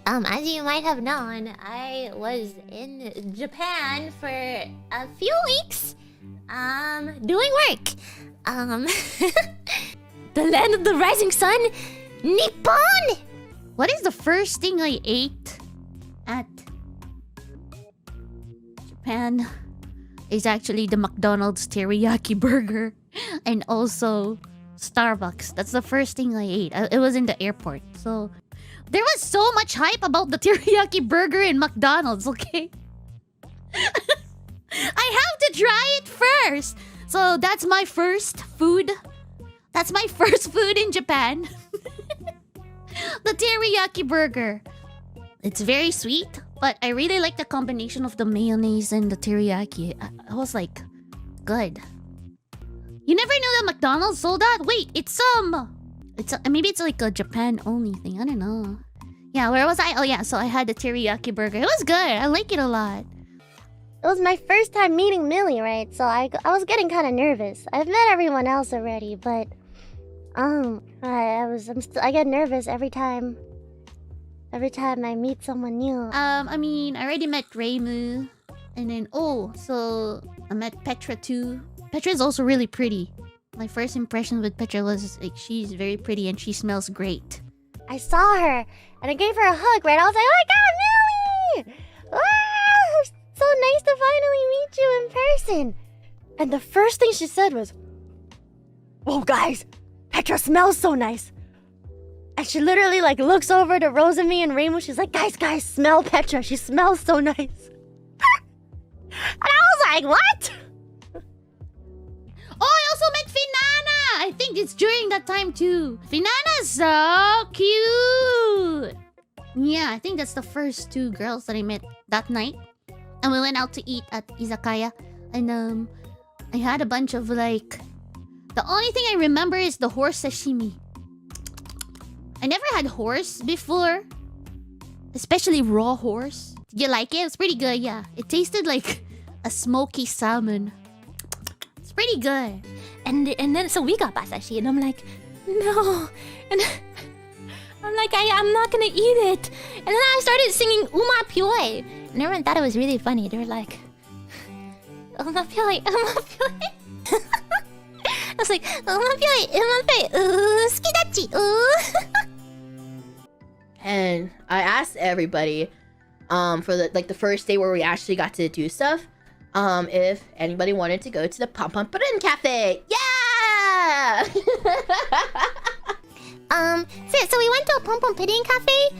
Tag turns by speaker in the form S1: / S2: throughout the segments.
S1: As you might have known, I was in Japan for a few weeks, doing work. The land of the rising sun, Nippon!
S2: What is the first thing I ate at Japan? Is actually the McDonald's teriyaki burger and also Starbucks. That's the first thing I ate. It was in the airport. So there was so much hype about the teriyaki burger in McDonald's, okay? I have to try it first. So that's my first food. That's my first food in Japan. The teriyaki burger. It's very sweet, but I really like the combination of the mayonnaise and the teriyaki. I was like, good. You never knew that McDonald's sold that? Wait, maybe it's like a Japan only thing. I don't know. Yeah, where was I? Oh yeah, so I had the teriyaki burger. It was good. I like it a lot.
S3: It was my first time meeting Millie, right? So I was getting kind of nervous. I've met everyone else already, but I get nervous every time I meet someone new.
S2: I mean, I already met Reimu, and then so I met Petra too. Petra is also really pretty. My first impression with Petra was like she's very pretty and she smells great.
S3: I saw her and I gave her a hug, right? I was like, oh my god, Millie! Ah, so nice to finally meet you in person. And the first thing she said was, "Whoa, guys, Petra smells so nice." And she literally like looks over to Rosemi and Reimu. She's like, guys, smell Petra. She smells so nice. And I was like, what?
S2: Oh, I also met Finana! I think it's during that time too. Finana's so cute! Yeah, I think that's the first two girls that I met that night. And we went out to eat at Izakaya. And I had a bunch of like... The only thing I remember is the horse sashimi. I never had horse before. Especially raw horse. Did you like it? It was pretty good, yeah. It tasted like a smoky salmon. It's pretty good.
S1: And then so we got basashi, and I'm like, no. And I'm like, I'm not gonna eat it. And then I started singing Uma Pyoi. And everyone thought it was really funny. They were like, Uma Pyoi, Uma Pyoi. I was like, Uma Pyoi, Uma Pyoi, sukidachi,
S4: And I asked everybody, for the first day where we actually got to do stuff, if anybody wanted to go to the Pom Pom Prin Cafe. Yeah!
S1: So we went to a Pom Pom Prin Cafe,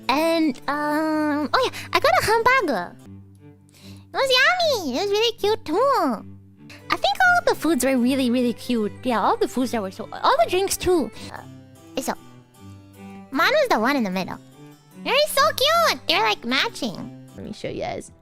S1: and oh yeah, I got a hamburger. It was yummy. It was really cute too. I think all the foods were really, really cute. Yeah, all the foods that were all the drinks too. So Manu's the one in the middle. They're so cute. They're like matching.
S4: Let me show you guys.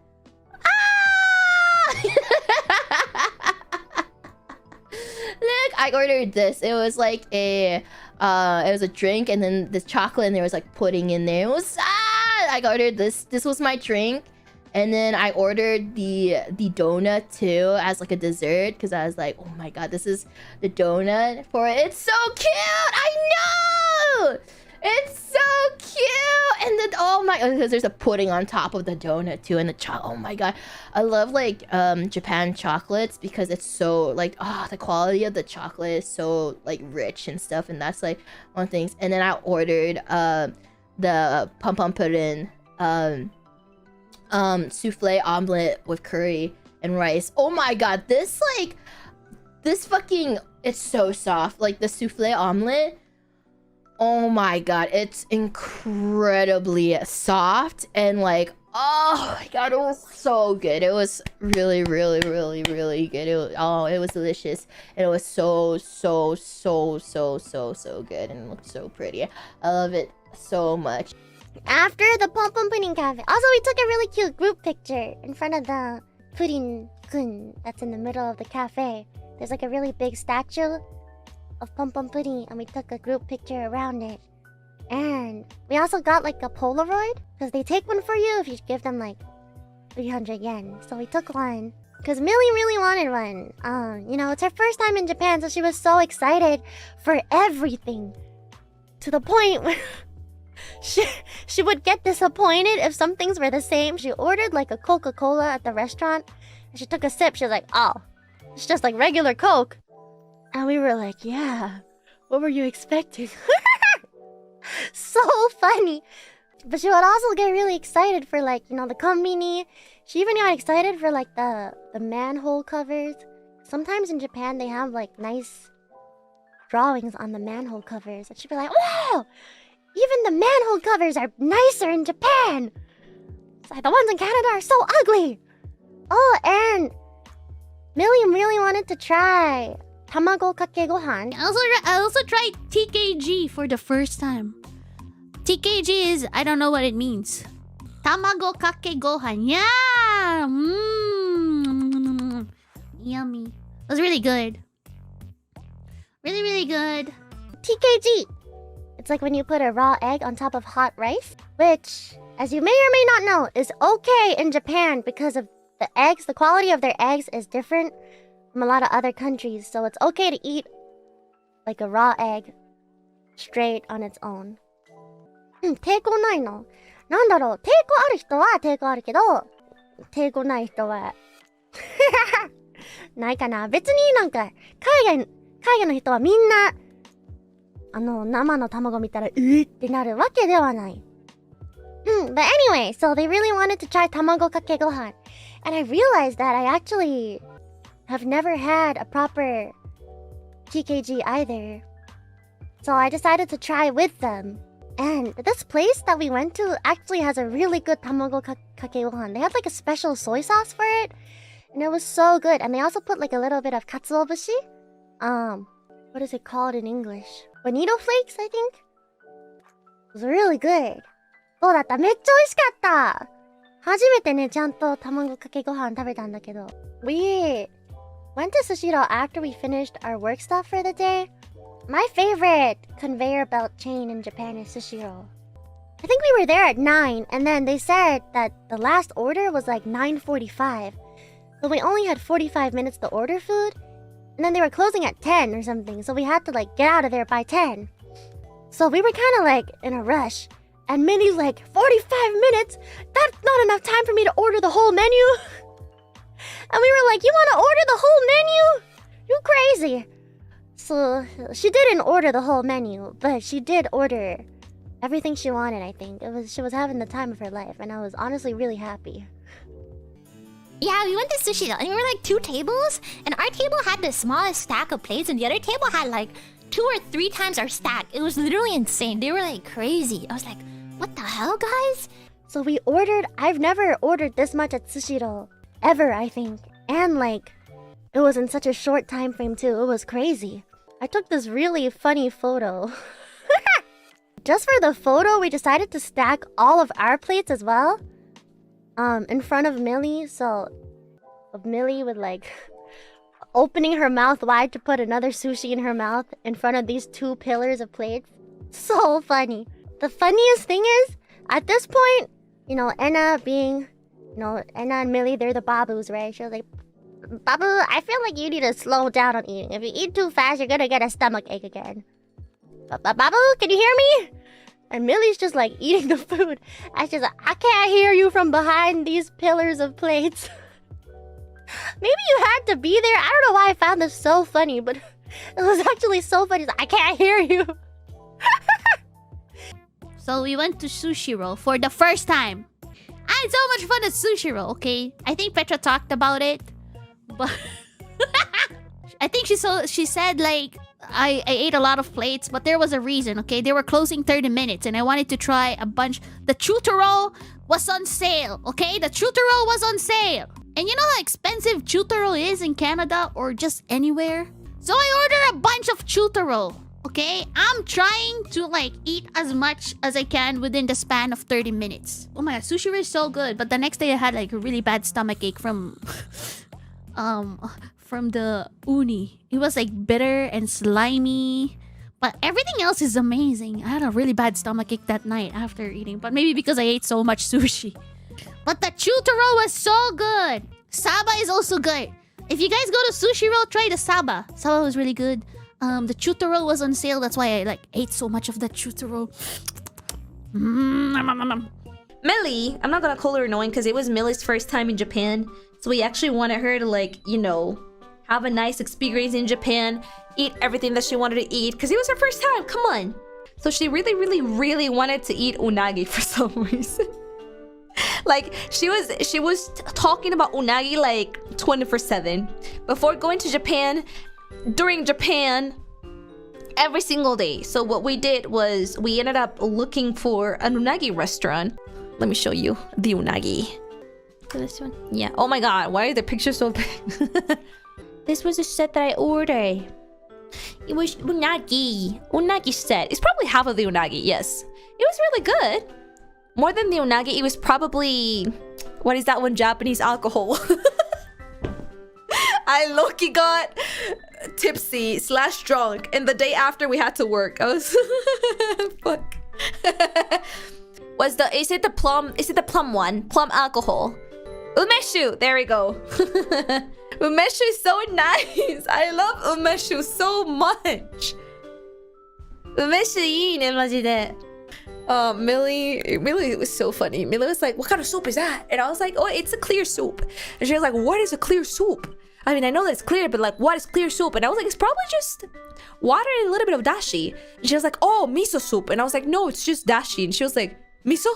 S4: Look, I ordered this. It was like it was a drink and then this chocolate and there was like pudding in there. It was I ordered this. This was my drink. And then I ordered the donut too as like a dessert because I was like, oh my god, this is the donut for it. It's so cute. I know. It's so cute. And then oh my god, because there's a pudding on top of the donut too, and the oh my god, I love like Japan chocolates because it's so like the quality of the chocolate is so like rich and stuff, and that's like one thing. And then I ordered the pom pom pudding souffle omelet with curry and rice. Oh my god, this fucking, it's so soft. Like the souffle omelet, oh my god, it's incredibly soft and like, oh my god, it was so good. It was really, really, really, really good. It was delicious. And it was so good, and it looked so pretty. I love it so much.
S3: After the Pom Pom Pudding Cafe. Also, we took a really cute group picture in front of the pudding kun that's in the middle of the cafe. There's like a really big statue of Pom Pom Pudding, and we took a group picture around it. And we also got like a Polaroid, because they take one for you if you give them like 300 yen. So we took one, because Millie really wanted one. You know, it's her first time in Japan, so she was so excited for everything. To the point where she would get disappointed if some things were the same. She ordered like a Coca-Cola at the restaurant, and she took a sip. She was like, "Oh, it's just like regular Coke." And we were like, "Yeah, what were you expecting?" So funny. But she would also get really excited for like, you know, the konbini. She even got excited for like the manhole covers. Sometimes in Japan they have like nice drawings on the manhole covers. And she'd be like, "Wow! Even the manhole covers are nicer in Japan! It's like the ones in Canada are so ugly!" Oh, and Millie really wanted to try tamago kake gohan.
S2: I also tried TKG for the first time. TKG is, I don't know what it means. Tamago kake gohan. Yeah! Yummy. It was really good. Really, really good.
S3: TKG! It's like when you put a raw egg on top of hot rice, which, as you may or may not know, is okay in Japan because of the eggs. The quality of their eggs is different from a lot of other countries, so it's okay to eat like a raw egg straight on its own. 抵抗ないの。なんだろう、抵抗ある人は抵抗あるけど、抵抗ない人はないかな。別になんか海外の人はみんな生の卵見たらってなるわけではない。But anyway, so they really wanted to try tamago kake gohan, and I realized that I actually have never had a proper TKG either. So I decided to try with them. And this place that we went to actually has a really good tamago kake gohan. They had like a special soy sauce for it, and it was so good. And they also put like a little bit of katsuobushi. What is it called in English? Bonito flakes, I think. It was really good. どうだった？めっちゃ美味しかった。初めてね、ちゃんと卵かけご飯食べたんだけど。We went to Sushiro after we finished our work stuff for the day. My favorite conveyor belt chain in Japan is Sushiro. I think we were there at 9, and then they said that the last order was like 9:45. So we only had 45 minutes to order food, and then they were closing at 10 or something, so we had to like get out of there by 10. So we were kind of like in a rush, and Minnie's like, 45 minutes? That's not enough time for me to order the whole menu. And we were like, you want to order the whole menu? You crazy. So she didn't order the whole menu, but she did order everything she wanted, I think. She was having the time of her life, and I was honestly really happy.
S1: Yeah, we went to Sushiro, and we were like 2 tables, and our table had the smallest stack of plates, and the other table had like 2 or 3 times our stack. It was literally insane. They were like crazy. I was like, what the hell, guys?
S3: So we ordered... I've never ordered this much at Sushiro. Ever, I think. And like, it was in such a short time frame too. It was crazy. I took this really funny photo. Just for the photo, we decided to stack all of our plates as well. In front of Millie, so Millie would like opening her mouth wide to put another sushi in her mouth in front of these 2 pillars of plates. So funny. The funniest thing is, at this point, you know, Enna being, you know, Enna and Millie, they're the babus, right? She was like, Babu, I feel like you need to slow down on eating. If you eat too fast, you're gonna get a stomach ache again. Babu, can you hear me? And Millie's just like eating the food. And she's like, I can't hear you from behind these pillars of plates. Maybe you had to be there. I don't know why I found this so funny, but it was actually so funny. She's like, I can't hear you.
S2: So we went to Sushiro for the first time. I had so much fun at Sushiro, okay? I think Petra talked about it. But I think she said like I ate a lot of plates, but there was a reason, okay? They were closing 30 minutes and I wanted to try a bunch. The chutoro was on sale, okay? The chutoro was on sale. And you know how expensive chutoro is in Canada or just anywhere? So I ordered a bunch of chutoro, okay? I'm trying to like eat as much as I can within the span of 30 minutes. Oh my god, sushi is so good. But the next day I had like a really bad stomach ache from the uni. It was like bitter and slimy, but everything else is amazing. I had a really bad stomach ache that night after eating, but maybe because I ate so much sushi. But the chutoro was so good. Saba is also good. If you guys go to Sushiro, try the Saba. Saba was really good. The chutoro was on sale. That's why I like ate so much of the chutoro.
S5: Millie, I'm not gonna call her annoying because it was Millie's first time in Japan. So we actually wanted her to, like, you know, have a nice experience in Japan, eat everything that she wanted to eat because it was her first time. Come on. So she really, really, really wanted to eat unagi for some reason. Like, she was talking about unagi like 24/7 before going to Japan, during Japan, every single day. So what we did was we ended up looking for an unagi restaurant. Let me show you the unagi. This one? Yeah. Oh my god, why are the pictures so big? This was a set that I ordered. It was unagi set. It's probably half of the unagi, yes. It was really good. More than the unagi, it was probably... What is that one? Japanese alcohol. I low-key got tipsy / drunk, and the day after we had to work. I was... Fuck. Is it the plum one? Plum alcohol. Umeshu! There we go. Umeshu is so nice. I love umeshu so much. Umeshu いいね、マジで。Millie was so funny. Millie was like, what kind of soup is that? And I was like, oh, it's a clear soup. And she was like, what is a clear soup? I mean, I know that it's clear, but like, what is clear soup? And I was like, it's probably just water and a little bit of dashi. And she was like, oh, miso soup. And I was like, no, it's just dashi. And she was like, miso?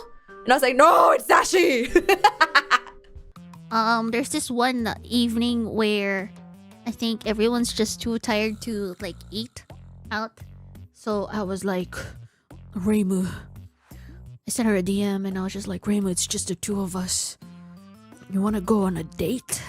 S5: And I was like, no, it's dashi.
S2: There's this one evening where I think everyone's just too tired to like eat out. So I was like, Reimu. I sent her a DM and I was just like, Reimu, it's just the two of us. You want to go on a date?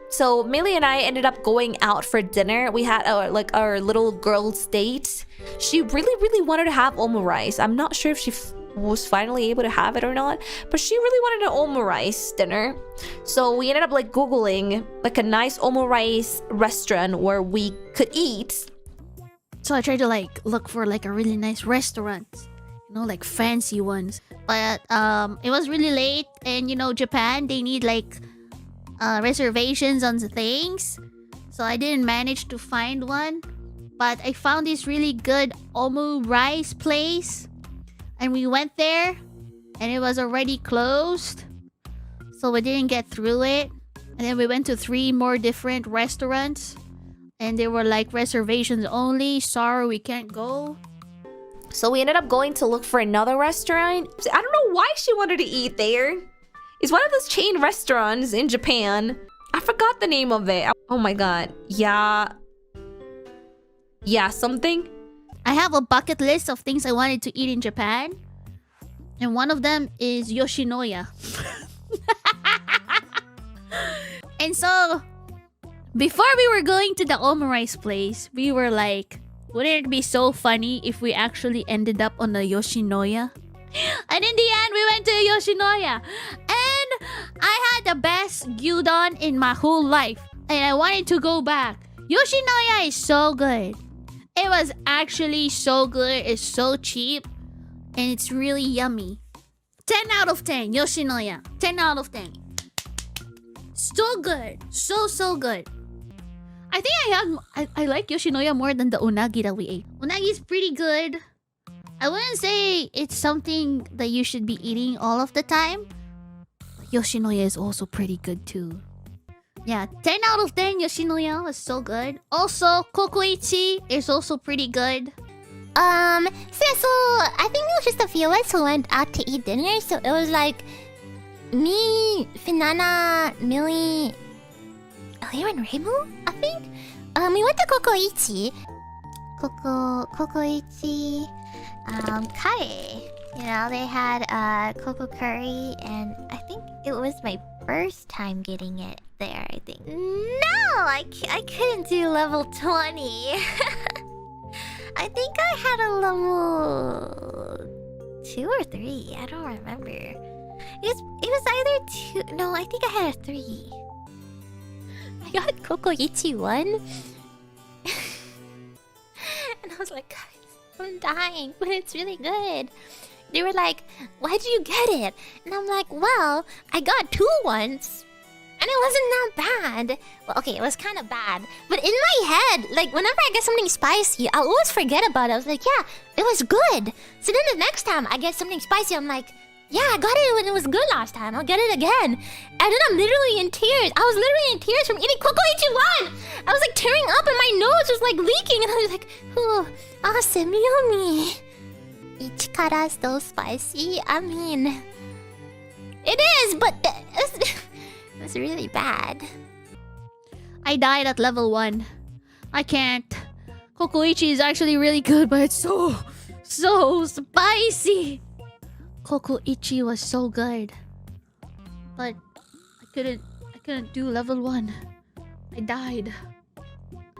S5: So Millie and I ended up going out for dinner. We had our little girls' date. She really, really wanted to have omurice. I'm not sure if she was finally able to have it or not, but she really wanted an omurice dinner. So we ended up like Googling like a nice omurice restaurant where we could eat.
S2: So I tried to like look for like a really nice restaurant, you know, like fancy ones. But it was really late, and you know, Japan, they need like reservations on the things. So I didn't manage to find one. But I found this really good omurice place. And we went there, and it was already closed. So we didn't get through it. And then we went to 3 more different restaurants. And they were like reservations only. Sorry, we can't go.
S5: So we ended up going to look for another restaurant. I don't know why she wanted to eat there. It's one of those chain restaurants in Japan. I forgot the name of it. Oh my god. Yeah, something.
S2: I have a bucket list of things I wanted to eat in Japan. And one of them is Yoshinoya. And so, before we were going to the omurice place, we were like, wouldn't it be so funny if we actually ended up on the Yoshinoya? And in the end, we went to Yoshinoya. And I had the best gyudon in my whole life. And I wanted to go back. Yoshinoya is so good. It was actually so good. It's so cheap. And it's really yummy. 10 out of 10, Yoshinoya. 10 out of 10. So good. So good. I think I like Yoshinoya more than the unagi that we ate. Unagi is pretty good. I wouldn't say it's something that you should be eating all of the time. Yoshinoya is also pretty good too. Yeah, 10 out of 10 Yoshinoya was so good. Also, Kokoichi is also pretty good.
S1: So I think it was just a few of us who went out to eat dinner. So it was like me, Finana, Millie, and Reimu, I think. We went to Kokoichi. Kokoichi, curry. You know, they had cocoa curry, and I think it was my first time getting it there, I think. No, I couldn't do level 20. I think I had a level 2 or 3. I don't remember. It was either 2. No, I think I had a 3. I got Kokoichi 1. And I was like, guys, I'm dying, but it's really good. They were like, why'd you get it? And I'm like, well, I got 2 once. And it wasn't that bad. Well, okay, it was kind of bad. But in my head, like, whenever I get something spicy, I'll always forget about it. I was like, yeah, it was good. So then the next time I get something spicy, I'm like, yeah, I got it when it was good last time. I'll get it again. And then I'm literally in tears. I was literally in tears from eating Kokoichi 1. I was like tearing up and my nose was like leaking. And I was like, oh, semi-yummy. Ichikara still spicy? I mean, it is, but it's really bad.
S2: I died at level 1. I can't. Kokoichi is actually really good, but it's so spicy. Kokoichi was so good, but I couldn't do level 1. I died.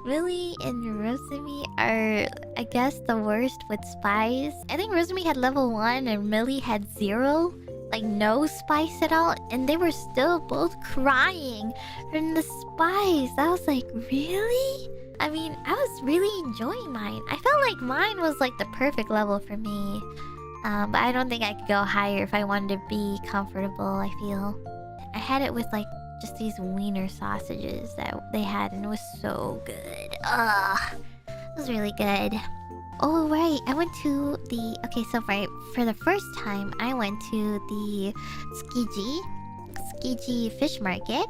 S1: Millie and Rosemi are, I guess, the worst with spice. I think Rosemi had level 1 and Millie had 0. Like, no spice at all. And they were still both crying from the spice. I was like, really? I mean, I was really enjoying mine. I felt like mine was like the perfect level for me. But I don't think I could go higher if I wanted to be comfortable, I feel. I had it with like just these wiener sausages that they had, and it was so good. Ugh, it was really good. Oh right, I went to the... Okay, so for the first time, I went to the Tsukiji fish market.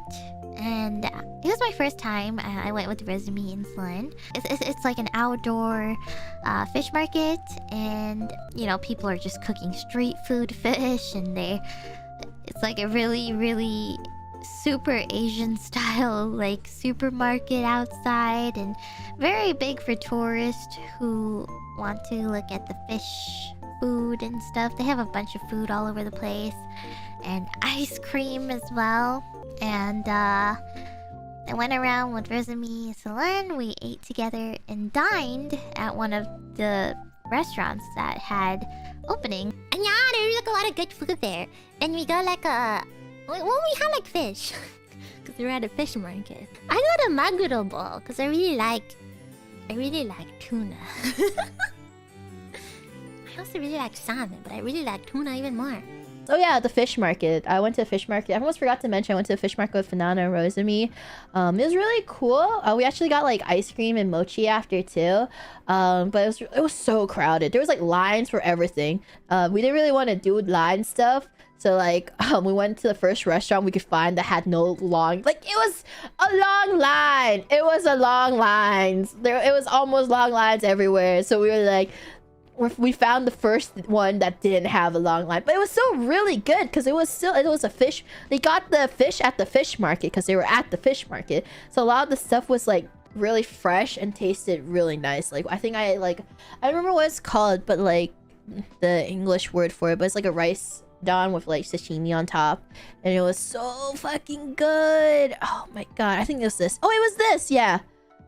S1: And it was my first time. I went with Rosemi and Selen. It's like an outdoor fish market, and you know, people are just cooking street food fish, and it's like a really super Asian style like supermarket outside, and very big for tourists who want to look at the fish food and stuff. They have a bunch of food all over the place, and ice cream as well. And I went around with Rosemi and Selen. We ate together and dined at one of the restaurants that had opening. And yeah, there was like a lot of good food there. And we got like we had like fish. Because we were at a fish market. I got a maguro bowl because I really like tuna. I also really like salmon, but I really like tuna even more.
S4: Oh yeah, the fish market. I went to the fish market. I almost forgot to mention I went to the fish market with Finana and Rosemi. It was really cool. We actually got like ice cream and mochi after too. But it was so crowded. There was like lines for everything. We didn't really want to do line stuff. So like we went to the first restaurant we could find that had no long, like it was a long line. It was a long lines. It was almost long lines everywhere. So we were like, we found the first one that didn't have a long line, but it was still really good because it was a fish. They got the fish at the fish market because they were at the fish market, so a lot of the stuff was like really fresh and tasted really nice. Like I remember what it's called, but like the English word for it, but it's like a rice don with like sashimi on top, and it was so fucking good. Oh my god, I think it was this. Oh, it was this. Yeah,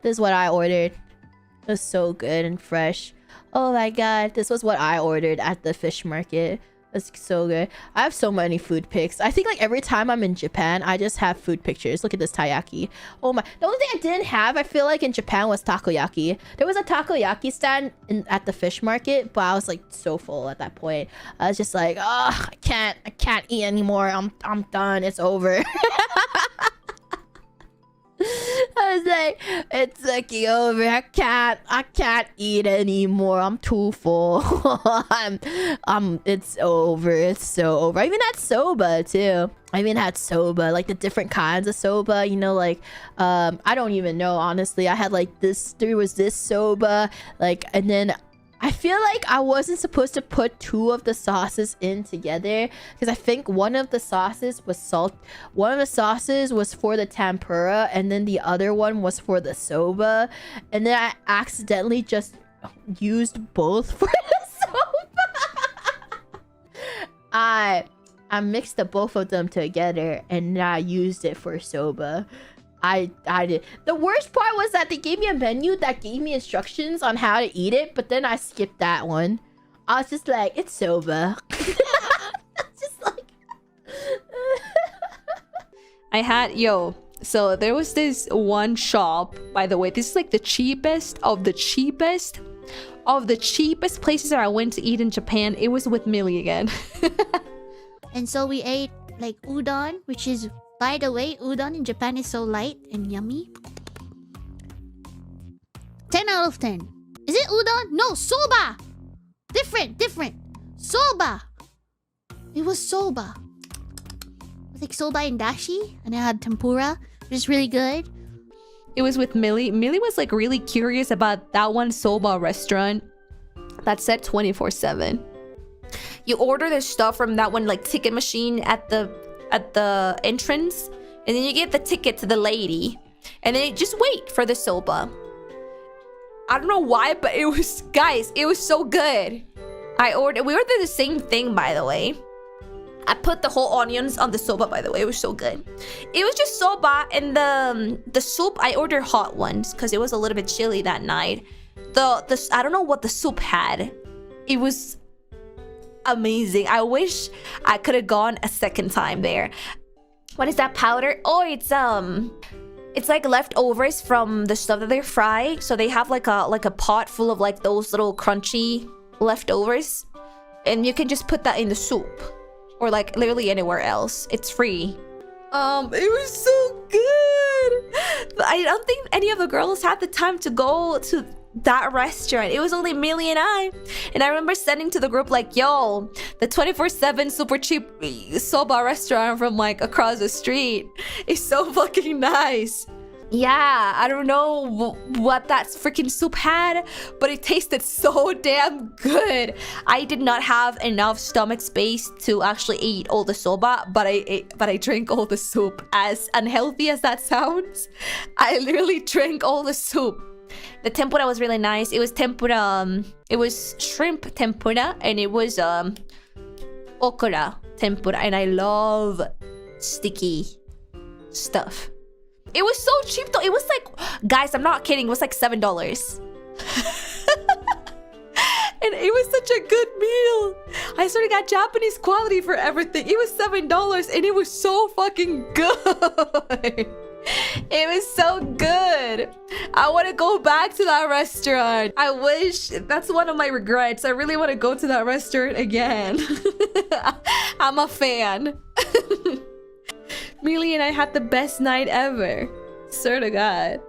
S4: this is what I ordered. It was so good and fresh. Oh my god, this was what I ordered at the fish market. It's so good. I have so many food pics. I think like every time I'm in Japan, I just have food pictures. Look at this taiyaki. Oh my. The only thing I didn't have, I feel like in Japan, was takoyaki. There was a takoyaki stand at the fish market, but I was like so full at that point. I was just like, oh, I can't eat anymore. I'm done. It's over. I was like, it's fucking over. I can't eat anymore. I'm too full. It's over. It's so over. I even had soba too. Like the different kinds of soba, you know, like I don't even know, honestly. I had like this, there was this soba, like, and then I feel like I wasn't supposed to put two of the sauces in together because I think one of the sauces was salt. One of the sauces was for the tempura, and then the other one was for the soba. And then I accidentally just used both for the soba. I mixed the both of them together and I used it for soba. I did. The worst part was that they gave me a menu that gave me instructions on how to eat it, but then I skipped that one. I was just like, it's soba. Just like
S5: so there was this one shop, by the way. This is like the cheapest of the cheapest places that I went to eat in Japan. It was with Millie again.
S2: And so we ate like udon, which is By the way, udon in Japan is so light and yummy. 10 out of 10. Is it udon? No, soba! Different. Soba! It was soba. It was like soba and dashi, and it had tempura, which is really good.
S5: It was with Millie. Millie was like really curious about that one soba restaurant that said 24/7. You order the stuff from that one like ticket machine at the entrance, and then you give the ticket to the lady, and then you just wait for the soba. I don't know why, but it was so good. We ordered the same thing, by the way. I put the whole onions on the soba, by the way. It was so good. It was just soba, and the soup, I ordered hot ones because it was a little bit chilly that night. I don't know what the soup had. It was amazing. I wish I could have gone a second time there. What is that powder? Oh, it's like leftovers from the stuff that they fry. So they have like a pot full of like those little crunchy leftovers, and you can just put that in the soup or like literally anywhere else. It's free. It was so good. I don't think any of the girls had the time to go to that restaurant. It was only Millie and I remember sending to the group like, yo, the 24/7 super cheap soba restaurant from like across the street is so fucking nice. Yeah, I don't know what that freaking soup had, but it tasted so damn good. I did not have enough stomach space to actually eat all the soba, but I drank all the soup. As unhealthy as that sounds, I literally drank all the soup. The tempura was really nice. It was tempura, it was shrimp tempura, and it was okra tempura, and I love sticky stuff. It was so cheap though. It was like, guys, I'm not kidding, it was like $7. And it was such a good meal. I sort of got Japanese quality for everything. It was $7 and it was so fucking good. It was so good. I want to go back to that restaurant. I wish. That's one of my regrets. I really want to go to that restaurant again. I'm a fan. Millie and I had the best night ever. Swear to God.